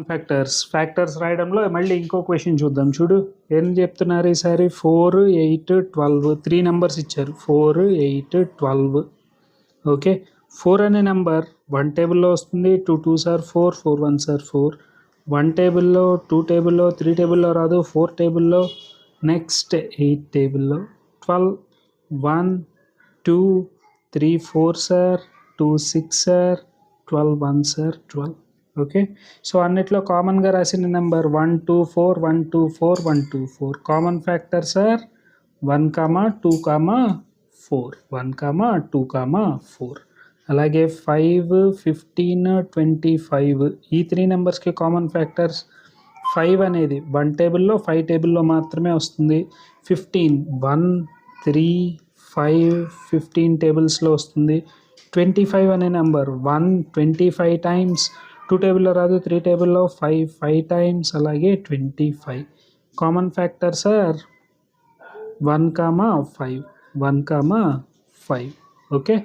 Factors రాయడంలో మళ్ళీ ఇంకో question చూద్దాం. చూడు ఏం చెప్తున్నారు ఈసారి. 4, 8, 12 3 నెంబర్స్ ఇచ్చారు. 4, 8, 12. ఓకే, 4 అనే నెంబర్ 1 టేబుల్లో వస్తుంది. 2 2s are 4, 4 1s are 4. 1 టేబుల్లో, 2 టేబుల్లో, 3 టేబుల్లో రాదు, 4 టేబుల్లో, నెక్స్ట్ 8 టేబుల్లో. 12 1 2 3 4s are 2 6 are 12 1s are 12. Okay, so అన్నిట్లో కామన్గా రాసిన నెంబర్ 1 2 4 1 2 4 1 2 4. Common factors are 1, 2, 4. 1, 2, 4. అలాగే 5 15 25 ఈ 3 నెంబర్స్కి కామన్ ఫ్యాక్టర్స్. 5 అనేది 1 టేబుల్లో 5 టేబుల్లో మాత్రమే వస్తుంది. 15 1 3 5 15 టేబుల్స్లో వస్తుంది. 25 అనే నెంబర్ 1 25 టైమ్స్ 2 టేబుల్లో రాదు, 3 టేబుల్లో 5 టైమ్స్, అలాగే 25. Common factors are 1, 5 1, 5. ఓకే.